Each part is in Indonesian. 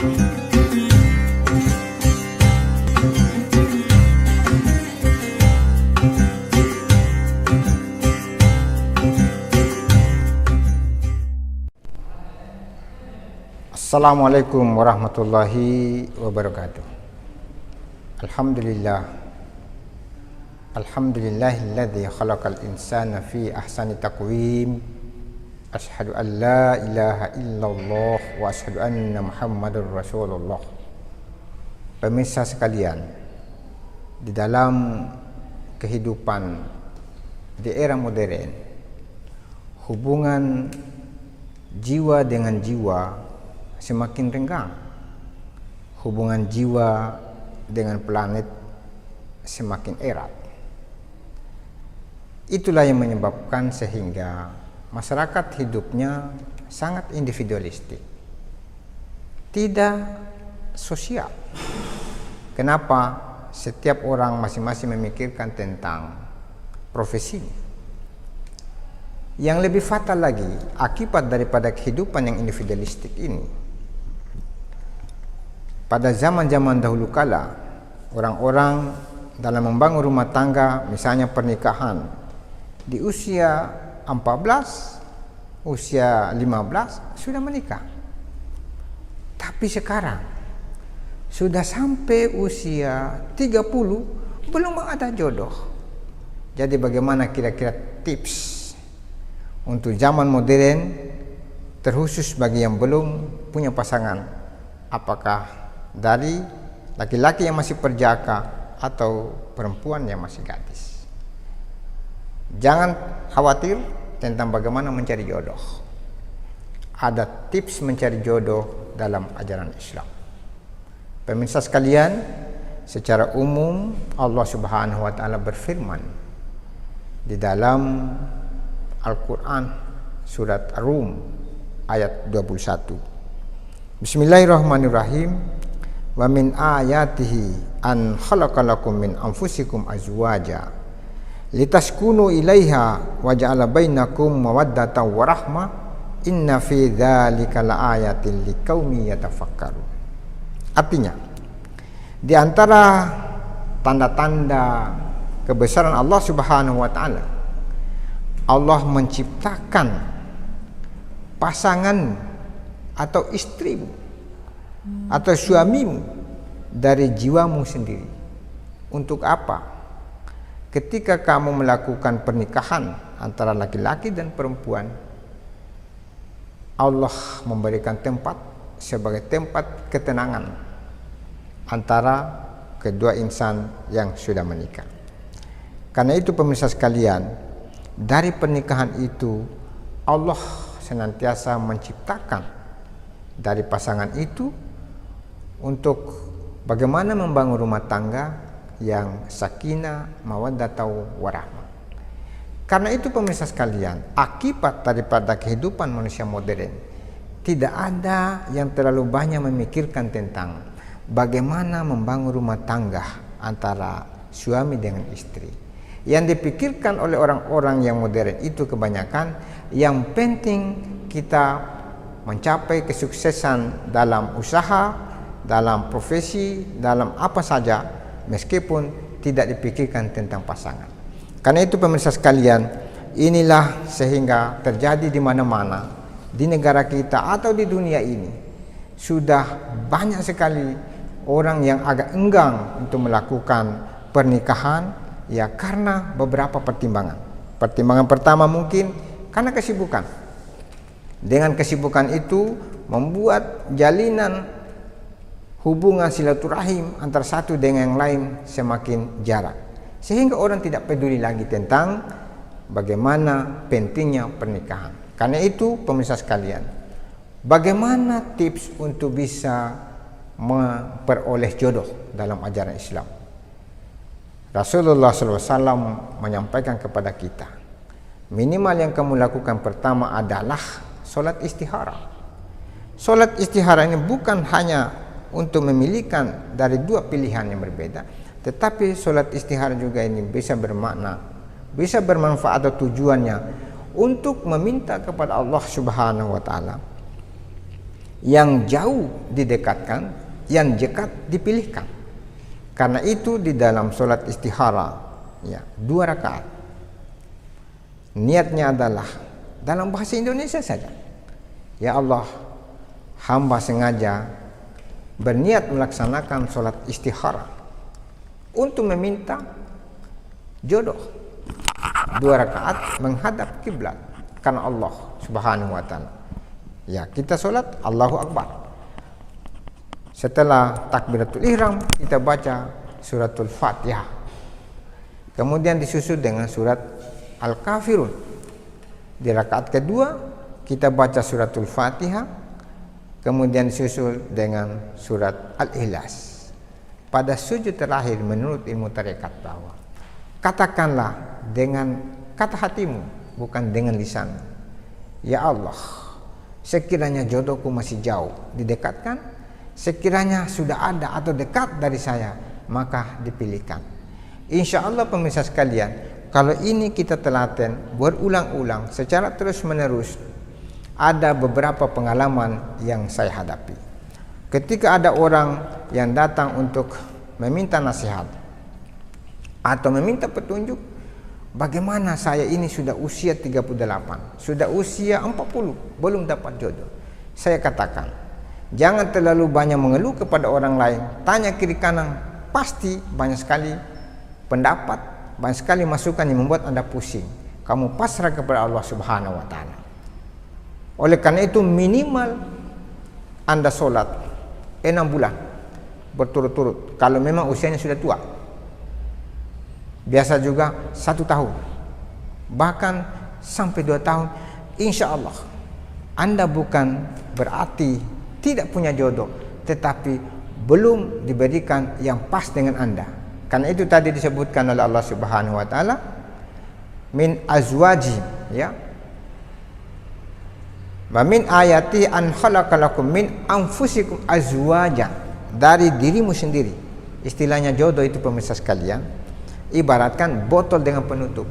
Assalamualaikum warahmatullahi wabarakatuh. Alhamdulillahilladzi khalaqal insana fi ahsani taqwim. Asyhadu an la ilaha illallah wa asyhadu anna Muhammadar Rasulullah. Pemirsa sekalian, di dalam kehidupan di era modern, hubungan jiwa dengan jiwa semakin renggang. Hubungan jiwa dengan planet semakin erat. Itulah yang menyebabkan sehingga masyarakat hidupnya sangat individualistik, tidak sosial. Kenapa? Setiap orang masing-masing memikirkan tentang profesinya. Yang lebih fatal lagi, akibat daripada kehidupan yang individualistik ini, pada zaman-zaman dahulu kala, orang-orang dalam membangun rumah tangga, misalnya pernikahan, di usia 14, usia 15 sudah menikah. Tapi sekarang sudah sampai usia 30 belum ada jodoh. Jadi bagaimana kira-kira tips untuk zaman modern, terkhusus bagi yang belum punya pasangan? Apakah dari laki-laki yang masih perjaka atau perempuan yang masih gadis? Jangan khawatir tentang bagaimana mencari jodoh. Ada tips mencari jodoh dalam ajaran Islam. Pemirsa sekalian, secara umum Allah Subhanahu wa taala berfirman di dalam Al-Qur'an surat Ar-Rum ayat 21. Bismillahirrahmanirrahim. Wa min ayatihi an khalaqalakum min anfusikum azwaja litaskunu ilaiha wa ja'ala bainakum mawaddatan wa rahmah inna fi dzalika laayatin liqaumin yatafakkarun. Artinya, di antara tanda-tanda kebesaran Allah Subhanahu wa taala, Allah menciptakan pasangan atau istrimu atau suamimu dari jiwamu sendiri. Untuk apa? Ketika kamu melakukan pernikahan antara laki-laki dan perempuan, Allah memberikan tempat sebagai tempat ketenangan antara kedua insan yang sudah menikah. Karena itu pemirsa sekalian, dari pernikahan itu Allah senantiasa menciptakan dari pasangan itu untuk bagaimana membangun rumah tangga yang sakinah, mawaddah, warahmah. Karena itu pemirsa sekalian, akibat daripada kehidupan manusia modern, tidak ada yang terlalu banyak memikirkan tentang bagaimana membangun rumah tangga antara suami dengan istri. Yang dipikirkan oleh orang-orang yang modern itu kebanyakan yang penting kita mencapai kesuksesan dalam usaha, dalam profesi, dalam apa saja, meskipun tidak dipikirkan tentang pasangan. Karena itu pemirsa sekalian, inilah sehingga terjadi di mana-mana, di negara kita atau di dunia ini, sudah banyak sekali orang yang agak enggan untuk melakukan pernikahan, ya karena beberapa pertimbangan. Pertimbangan pertama mungkin karena kesibukan. Dengan kesibukan itu membuat jalinan hubungan silaturahim antara satu dengan yang lain semakin jarak, sehingga orang tidak peduli lagi tentang bagaimana pentingnya pernikahan. Karena itu pemirsa sekalian, bagaimana tips untuk bisa memperoleh jodoh dalam ajaran Islam? Rasulullah SAW menyampaikan kepada kita, minimal yang kamu lakukan pertama adalah solat istihara. Solat istihara ini bukan hanya untuk memilihkan dari dua pilihan yang berbeda, tetapi solat istihara juga ini bisa bermakna, bisa bermanfaat atau tujuannya untuk meminta kepada Allah Subhanahu wa taala yang jauh didekatkan, yang dekat dipilihkan. Karena itu di dalam solat istihara, ya, 2 rakaat, niatnya adalah dalam bahasa Indonesia saja. Ya Allah, hamba sengaja berniat melaksanakan solat istihara untuk meminta jodoh, 2 rakaat menghadap kiblat karena Allah Subhanahu wa taala. Ya, kita solat Allahu Akbar. Setelah takbiratul ihram kita baca suratul Fatihah. Kemudian disusul dengan surat Al-Kafirun. Di rakaat kedua kita baca suratul Fatihah, kemudian disusul dengan surat Al-Ikhlas. Pada sujud terakhir menurut ilmu tarekat bahwa katakanlah dengan kata hatimu, bukan dengan lisan. Ya Allah, sekiranya jodohku masih jauh didekatkan, sekiranya sudah ada atau dekat dari saya, maka dipilihkan. Insya Allah pemirsa sekalian, kalau ini kita telaten berulang-ulang secara terus-menerus, ada beberapa pengalaman yang saya hadapi. Ketika ada orang yang datang untuk meminta nasihat atau meminta petunjuk, bagaimana saya ini sudah usia 38, sudah usia 40, belum dapat jodoh. Saya katakan, jangan terlalu banyak mengeluh kepada orang lain, tanya kiri kanan, pasti banyak sekali pendapat, banyak sekali masukan yang membuat Anda pusing. Kamu pasrah kepada Allah Subhanahu wa taala. Oleh karena itu minimal Anda sholat 6 bulan berturut-turut kalau memang usianya sudah tua. Biasa juga 1 tahun, bahkan sampai 2 tahun. Insya Allah Anda bukan berarti tidak punya jodoh, tetapi belum diberikan yang pas dengan Anda. Karena itu tadi disebutkan oleh Allah Subhanahu wa taala, min azwaji, ya. Wa min ayati an khalaqalakum min anfusikum azwajan, dari dirimu sendiri. Istilahnya jodoh itu pemirsa sekalian, ibaratkan botol dengan penutup.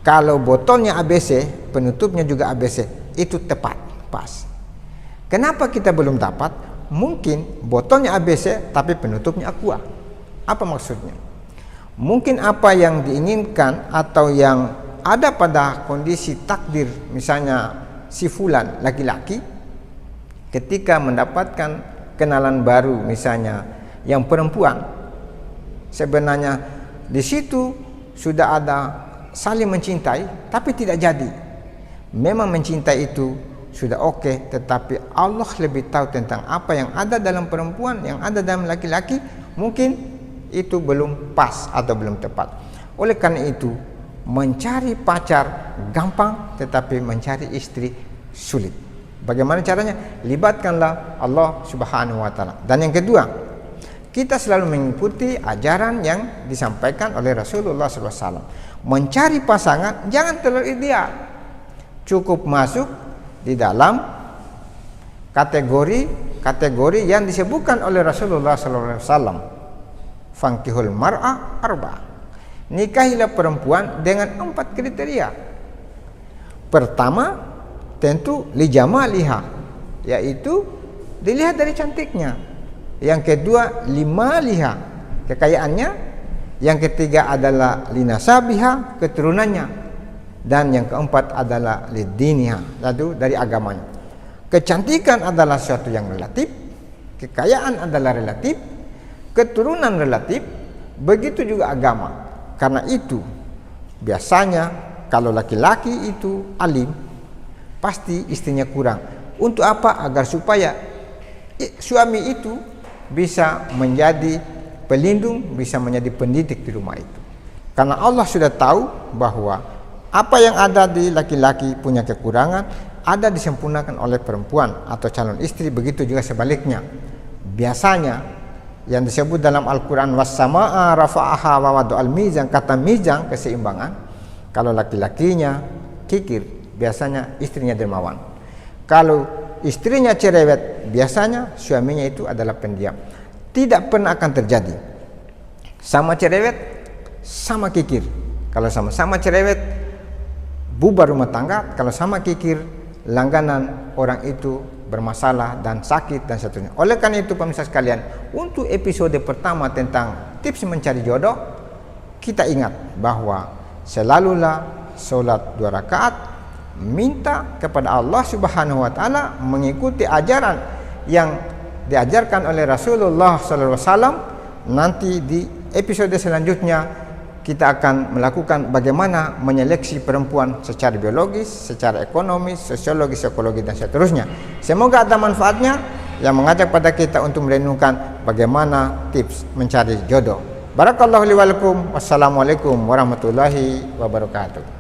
Kalau botolnya ABC, penutupnya juga ABC, itu tepat, pas. Kenapa kita belum dapat? Mungkin botolnya ABC tapi penutupnya aqua. Apa maksudnya? Mungkin apa yang diinginkan atau yang ada pada kondisi takdir, misalnya si fulan laki-laki ketika mendapatkan kenalan baru misalnya yang perempuan, sebenarnya di situ sudah ada saling mencintai tapi tidak jadi. Memang mencintai itu sudah oke, tetapi Allah lebih tahu tentang apa yang ada dalam perempuan, yang ada dalam laki-laki. Mungkin itu belum pas atau belum tepat. Oleh karena itu mencari pacar gampang, tetapi mencari istri sulit. Bagaimana caranya? Libatkanlah Allah Subhanahu wa taala. Dan yang kedua, kita selalu mengikuti ajaran yang disampaikan oleh Rasulullah SAW. Mencari pasangan jangan terlalu ideal, cukup masuk di dalam kategori yang disebutkan oleh Rasulullah SAW. Fankihul mar'a arba, nikahilah perempuan dengan 4 kriteria. Pertama, tentu lijamaliha, yaitu dilihat dari cantiknya. Yang kedua, limaliha, kekayaannya. Yang ketiga adalah linasabiha, keturunannya. Dan yang keempat adalah lidiniha, yaitu dari agamanya. Kecantikan adalah sesuatu yang relatif, kekayaan adalah relatif, keturunan relatif, begitu juga agama. Karena itu biasanya kalau laki-laki itu alim, pasti istrinya kurang. Untuk apa? Agar supaya suami itu bisa menjadi pelindung, bisa menjadi pendidik di rumah itu. Karena Allah sudah tahu bahwa apa yang ada di laki-laki punya kekurangan, ada disempurnakan oleh perempuan atau calon istri, begitu juga sebaliknya. Biasanya yang disebut dalam Al-Quran was-samaa rafa'aha wa wada'al mizan, kata mizan keseimbangan. Kalau laki-lakinya kikir, biasanya istrinya dermawan. Kalau istrinya cerewet, biasanya suaminya itu adalah pendiam. Tidak pernah akan terjadi sama cerewet sama kikir. Kalau sama-sama cerewet bubar rumah tangga, kalau sama kikir langganan orang itu bermasalah dan sakit dan seterusnya. Oleh karena itu pemirsa sekalian, untuk episode pertama tentang tips mencari jodoh, kita ingat bahwa selalulah solat 2 rakaat, minta kepada Allah Subhanahu wa taala, mengikuti ajaran yang diajarkan oleh Rasulullah sallallahu alaihi wasallam. Nanti di episode selanjutnya kita akan melakukan bagaimana menyeleksi perempuan secara biologis, secara ekonomis, sosiologis, psikologi dan seterusnya. Semoga ada manfaatnya yang mengajak pada kita untuk merenungkan bagaimana tips mencari jodoh. Barakallahu li wa lakum. Wassalamualaikum warahmatullahi wabarakatuh.